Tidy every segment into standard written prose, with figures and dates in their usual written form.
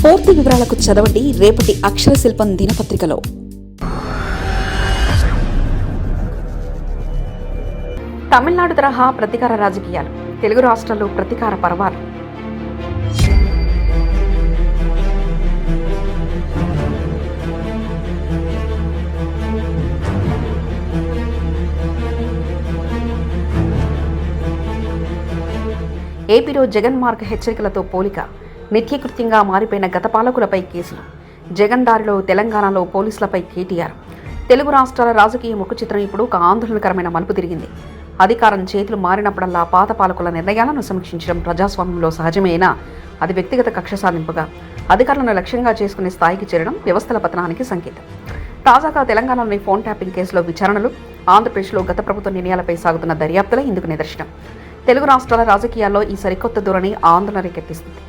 పూర్తి వివరాలకు చదవండి రేపటి అక్షర శిల్పం దినపత్రికలో. తమిళనాడు తరహా ప్రతీకార రాజకీయాలు, తెలుగు రాష్ట్రాల్లో ప్రతీకార పర్వాలు. ఏపీలో జగన్ మార్గ హెచ్చరికలతో పోలిక, నిత్యకృత్యంగా మారిపోయిన గత పాలకులపై కేసులు, జగన్ దారిలో తెలంగాణలో పోలీసులపై కేటీఆర్. తెలుగు రాష్ట్రాల రాజకీయ ముఖ చిత్రం ఇప్పుడు ఒక ఆందోళనకరమైన మలుపు తిరిగింది. అధికారం చేతులు మారినప్పుడల్లా పాత పాలకుల నిర్ణయాలను సమీక్షించడం ప్రజాస్వామ్యంలో సహజమైన అది వ్యక్తిగత కక్ష సాధింపుగా అధికారులను లక్ష్యంగా చేసుకునే స్థాయికి చేరడం వ్యవస్థల పతనానికి సంకేతం. తాజాగా తెలంగాణలోని ఫోన్ ట్యాపింగ్ కేసులో విచారణలు, ఆంధ్రప్రదేశ్లో గత ప్రభుత్వ నిర్ణయాలపై సాగుతున్న దర్యాప్తులే ఇందుకు నిదర్శనం. తెలుగు రాష్ట్రాల రాజకీయాల్లో ఈ సరికొత్త ధోరణి ఆందోళన రేకెత్తిస్తుంది.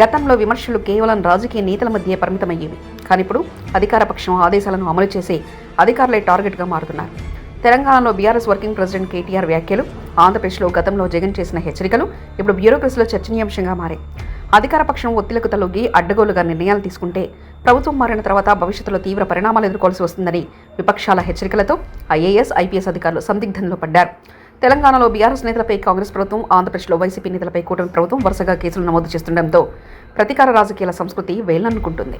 గతంలో విమర్శలు కేవలం రాజకీయ నేతల మధ్య పరిమితమయ్యేవి, కానీ ఇప్పుడు అధికార పక్షం ఆదేశాలను అమలు చేసే అధికారులే టార్గెట్గా మారుతున్నారు. తెలంగాణలో బీఆర్ఎస్ వర్కింగ్ ప్రెసిడెంట్ కేటీఆర్ వ్యాఖ్యలు, ఆంధ్రప్రదేశ్లో గతంలో జగన్ చేసిన హెచ్చరికలు ఇప్పుడు బ్యూరోక్రసీలో చర్చనీయాంశంగా మారాయి. అధికార పక్షం ఒత్తిళ్లకు తలొగ్గి అడ్డగోలుగా నిర్ణయాలు తీసుకుంటే ప్రభుత్వం మారిన తర్వాత భవిష్యత్తులో తీవ్ర పరిణామాలు ఎదుర్కోవాల్సి వస్తుందని విపక్షాల హెచ్చరికలతో ఐఏఎస్, ఐపీఎస్ అధికారులు సందిగ్ధంలో పడ్డారు. తెలంగాణలో బీఆర్ఎస్ నేతలపై కాంగ్రెస్ ప్రభుత్వం, ఆంధ్రప్రదేశ్లో వైసీపీ నేతలపై కూటమి ప్రభుత్వం వరుసగా కేసులు నమోదు చేస్తుండటంతో ప్రతీకార రాజకీయాల సంస్కృతి వేళ్లనుకుంటుంది.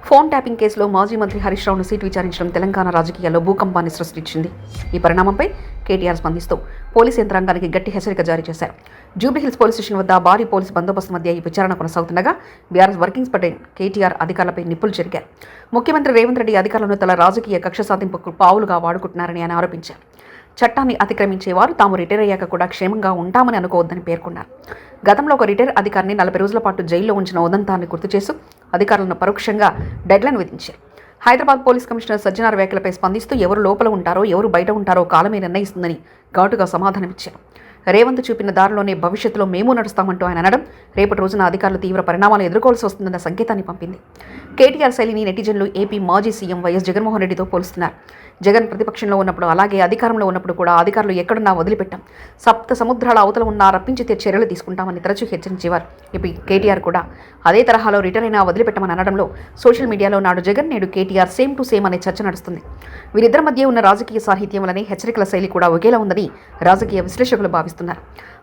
ఫోన్ ట్యాపింగ్ కేసులో మాజీ మంత్రి హరీష్ రావును సీటు విచారించడం తెలంగాణ రాజకీయాల్లో భూకంపాన్ని సృష్టించింది. ఈ పరిణామంపై కేటీఆర్ స్పందిస్తూ పోలీసు యంత్రాంగానికి గట్టి హెచ్చరిక జారీ చేశారు. జూబ్లీహిల్స్ పోలీస్ స్టేషన్ వద్ద భారీ పోలీసు బందోబస్తు మధ్య ఈ విచారణ కొనసాగుతుండగా బీఆర్ఎస్ వర్కింగ్ ప్రెసిడెంట్ కేటీఆర్ అధికారులపై నిప్పులు చెరిగారు. ముఖ్యమంత్రి రేవంత్ రెడ్డి అధికారులను తన రాజకీయ కక్ష సాధింపుకు పావులుగా వాడుకుంటున్నారని ఆయన ఆరోపించారు. చట్టాన్ని అతిక్రమించేవారు తాము రిటైర్ అయ్యాక కూడా క్షేమంగా ఉంటామని అనుకోవద్దని పేర్కొన్నారు. గతంలో ఒక రిటైర్ అధికారిని 40 రోజుల పాటు జైల్లో ఉంచిన ఉదంతాన్ని గుర్తు చేస్తూ అధికారులను పరోక్షంగా డెడ్లైన్ విధించారు. హైదరాబాద్ పోలీస్ కమిషనర్ సజ్జనార్ వ్యాఖ్యలపై స్పందిస్తూ ఎవరు లోపల ఉంటారో ఎవరు బయట ఉంటారో కాలమే నిర్ణయిస్తుందని ఘాటుగా సమాధానమిచ్చారు. రేవంత్ చూపిన దారిలోనే భవిష్యత్తులో మేము నడుస్తామంటూ ఆయన అనడం రేపటి రోజున అధికారులు తీవ్ర పరిణామాలు ఎదుర్కోవాల్సి వస్తుందన్న సంకేతాన్ని పంపింది. కేటీఆర్ శైలిని నెటిజన్లు ఏపీ మాజీ సీఎం వైఎస్ జగన్మోహన్ రెడ్డితో పోలుస్తున్నారు. జగన్ ప్రతిపక్షంలో ఉన్నప్పుడు, అలాగే అధికారంలో ఉన్నప్పుడు కూడా అధికారులు ఎక్కడున్నా వదిలిపెట్టాం, సప్త సముద్రాల అవతల ఉన్నా రప్పించితే చర్యలు తీసుకుంటామని తరచూ హెచ్చరించేవారు. ఇప్పుడు కేటీఆర్ కూడా అదే తరహాలో రిటైర్ అయినా వదిలిపెట్టమని అనడంలో సోషల్ మీడియాలో నాడు జగన్, నేడు కేటీఆర్ సేమ్ టు సేమ్ అనే చర్చ నడుస్తుంది. వీరిద్దరి మధ్య ఉన్న రాజకీయ సాహిత్యం వల్లనే హెచ్చరికల శైలి కూడా ఒకేలా ఉందని రాజకీయ విశ్లేషకులు భావిస్తున్నారు.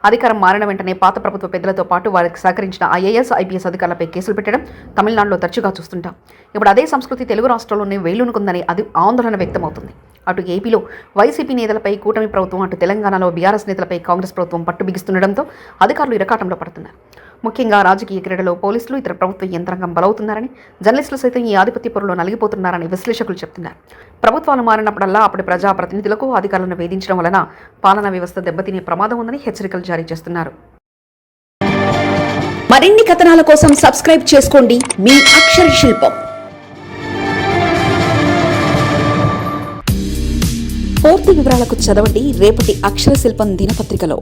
అధికారం మారిన వెంటనే పాత ప్రభుత్వ పెద్దలతో పాటు వారికి సహకరించిన ఐఏఎస్, ఐపీఎస్ అధికారులపై కేసులు పెట్టడం తమిళనాడులో తరచుగా చూస్తుంటాం. ఇప్పుడు అదే సంస్కృతి తెలుగు రాష్ట్రాల్లోనే వేళ్లూనుకుందని అది ఆందోళన వ్యక్తమవుతుంది. అటు ఏపీలో వైసీపీ నేతలపై కూటమి ప్రభుత్వం, అటు తెలంగాణలో బీఆర్ఎస్ నేతలపై కాంగ్రెస్ ప్రభుత్వం పట్టు బిగిస్తుండటంతో అధికారులు ఇరకాటంలో పడుతున్నారు. ముఖ్యంగా రాజకీయ క్రీడలో పోలీసులు, ఇతర ప్రభుత్వ యంత్రాంగం బలవుతున్నారని, జర్నలిస్టులు సైతం ఈ ఆధిపత్య పొరలో నలిగిపోతున్నారని విశ్లేషకులు చెబుతున్నారు. ప్రభుత్వాలు మారినప్పుడల్లా అప్పటి ప్రజాప్రతినిధులకు అధికారులను వేధించడం వలన పాలనా వ్యవస్థ దెబ్బతినే ప్రమాదం ఉందని హెచ్చరికలు జారీ చేస్తున్నారు. మరిన్ని కథనాల కోసం సబ్స్క్రైబ్ చేసుకోండి మీ అక్షర శిల్పం. పూర్తి వివరాలకు చదవండి రేపటి అక్షర శిల్పం దినపత్రికలో.